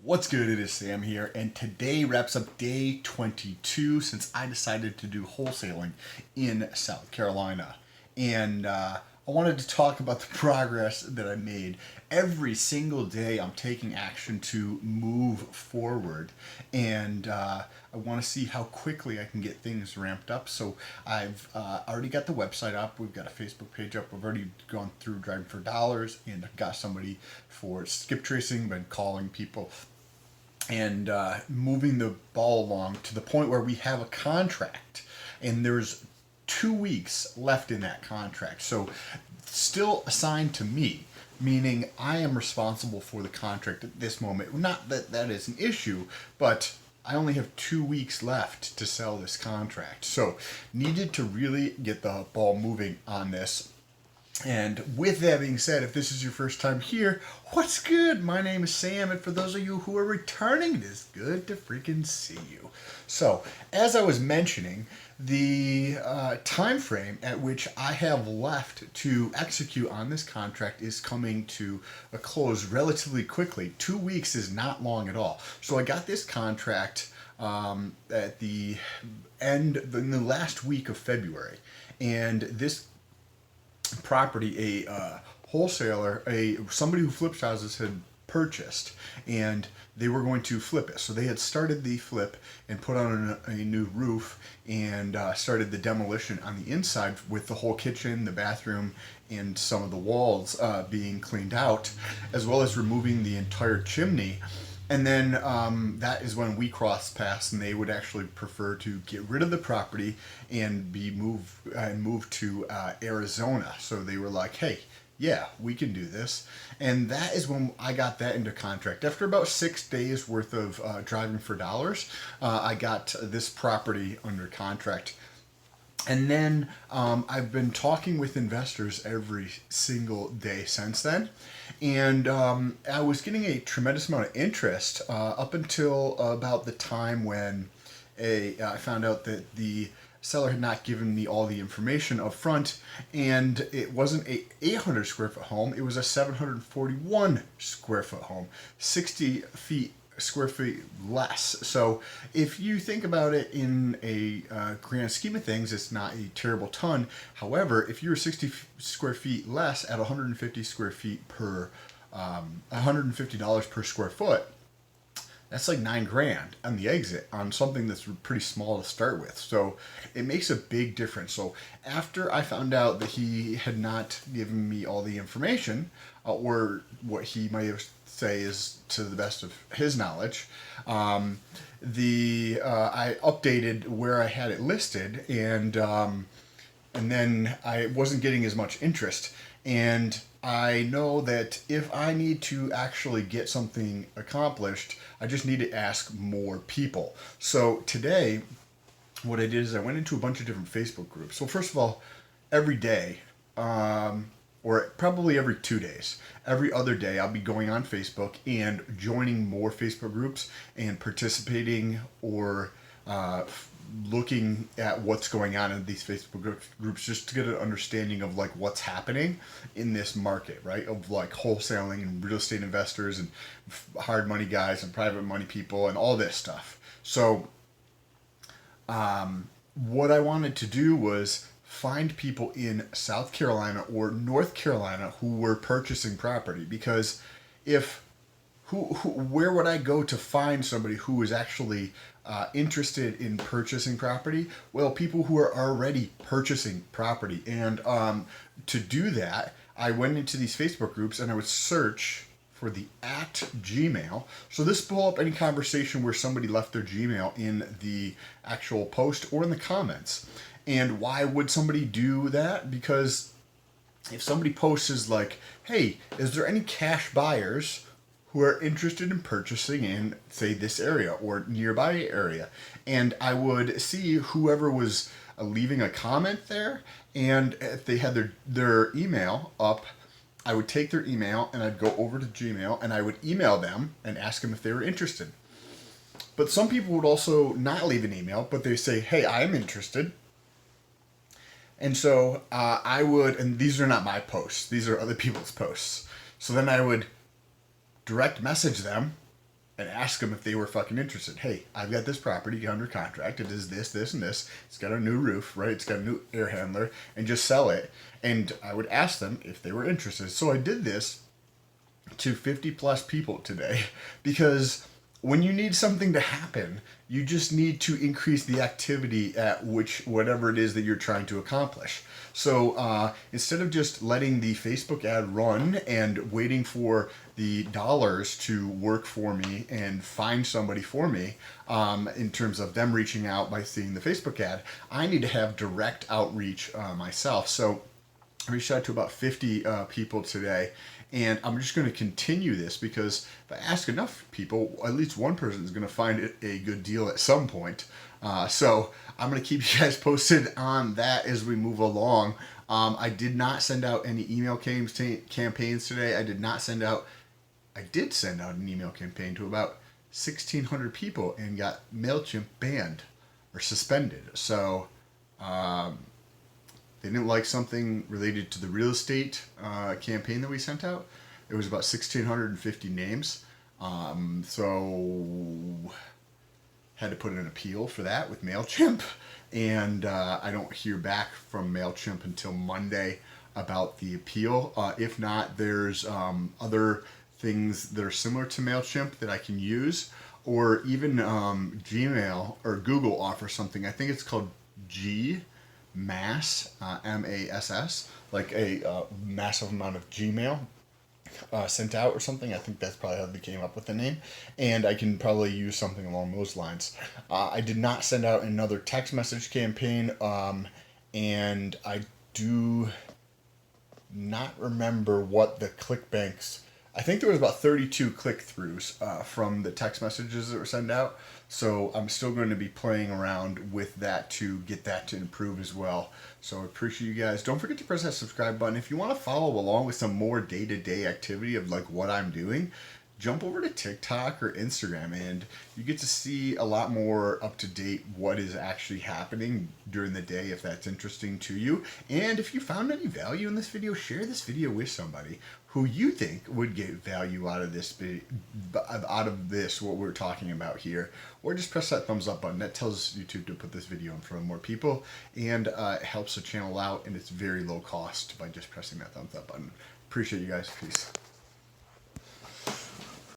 What's good? It is Sam here, and today wraps up day 22 since I decided to do wholesaling in South Carolina. And I wanted to talk about the progress that I made. Every single day, I'm taking action to move forward, and I want to see how quickly I can get things ramped up. So I've already got the website up. We've got a Facebook page up. We've already gone through Driving for Dollars and got somebody for skip tracing, been calling people and moving the ball along to the point where we have a contract and there's 2 weeks left in that contract. So still assigned to me, meaning I am responsible for the contract at this moment. Not that that is an issue, but I only have 2 weeks left to sell this contract. So needed to really get the ball moving on this. And with that being said, if this is your first time here, what's good? My name is Sam, and for those of you who are returning, it is good to freaking see you. So, as I was mentioning, the time frame at which I have left to execute on this contract is coming to a close relatively quickly. 2 weeks is not long at all. So I got this contract at the end, in the last week of February, and this property a wholesaler, somebody who flips houses had purchased, and they were going to flip it. So they had started the flip and put on a new roof and started the demolition on the inside with the whole kitchen, the bathroom, and some of the walls being cleaned out, as well as removing the entire chimney. And then that is when we crossed paths, and they would actually prefer to get rid of the property and move to Arizona. So they were like, "Hey, yeah, we can do this." And that is when I got that into contract. After about 6 days worth of driving for dollars, I got this property under contract. And then I've been talking with investors every single day since then. And I was getting a tremendous amount of interest up until about the time when I found out that the seller had not given me all the information up front, and it wasn't a 800 square foot home, it was a 741 square foot home, 60 square feet less. So if you think about it in a grand scheme of things, it's not a terrible ton. However, if you're 60 square feet less at 150 square feet per $150 per square foot, that's like $9,000 on the exit on something that's pretty small to start with. So it makes a big difference. So after I found out that he had not given me all the information, or what he might have say is to the best of his knowledge, I updated where I had it listed, and then I wasn't getting as much interest. And I know that if I need to actually get something accomplished, I just need to ask more people. So today, what I did is I went into a bunch of different Facebook groups. So first of all, every day, or probably every 2 days, every other day, I'll be going on Facebook and joining more Facebook groups and participating or looking at what's going on in these Facebook groups, just to get an understanding of like what's happening in this market, right? Of like wholesaling and real estate investors and hard money guys and private money people and all this stuff. So what I wanted to do was find people in South Carolina or North Carolina who were purchasing property, because where would I go to find somebody who is actually interested in purchasing property? Well, people who are already purchasing property. And to do that, I went into these Facebook groups and I would search for the @Gmail. So this pull up any conversation where somebody left their Gmail in the actual post or in the comments. And why would somebody do that? Because if somebody posts is like, "Hey, is there any cash buyers who are interested in purchasing in, say, this area or nearby area?" And I would see whoever was leaving a comment there, and if they had their email up, I would take their email and I'd go over to Gmail and I would email them and ask them if they were interested. But some people would also not leave an email, but they say, "Hey, I'm interested." And so I would, and these are not my posts, these are other people's posts. So then I would direct message them and ask them if they were fucking interested. Hey, I've got this property under contract. It is this, this, and this. It's got a new roof, right? It's got a new air handler, and just sell it. And I would ask them if they were interested. So I did this to 50 plus people today because when you need something to happen, you just need to increase the activity at whatever it is that you're trying to accomplish. So instead of just letting the Facebook ad run and waiting for the dollars to work for me and find somebody for me, in terms of them reaching out by seeing the Facebook ad, I need to have direct outreach myself. So I reached out to about 50 people today, and I'm just going to continue this because if I ask enough people, at least one person is going to find it a good deal at some point. So I'm going to keep you guys posted on that as we move along. I did not send out any email campaigns today. I did send out an email campaign to about 1,600 people and got MailChimp banned or suspended. So they didn't like something related to the real estate campaign that we sent out. It was about 1,650 names. So had to put in an appeal for that with MailChimp. And I don't hear back from MailChimp until Monday about the appeal. If not, there's other things that are similar to MailChimp that I can use. Or even Gmail or Google offers something. I think it's called Mass, MASS, like a massive amount of Gmail sent out or something. I think that's probably how they came up with the name. And I can probably use something along those lines. I did not send out another text message campaign, and I do not remember what the ClickBanks. I think there was about 32 click-throughs from the text messages that were sent out. So I'm still going to be playing around with that to get that to improve as well. So I appreciate you guys. Don't forget to press that subscribe button. If you want to follow along with some more day-to-day activity of like what I'm doing, jump over to TikTok or Instagram and you get to see a lot more up to date what is actually happening during the day if that's interesting to you. And if you found any value in this video, share this video with somebody who you think would get value out of this, what we're talking about here. Or just press that thumbs up button. That tells YouTube to put this video in front of more people, and it helps the channel out, and it's very low cost by just pressing that thumbs up button. Appreciate you guys. Peace.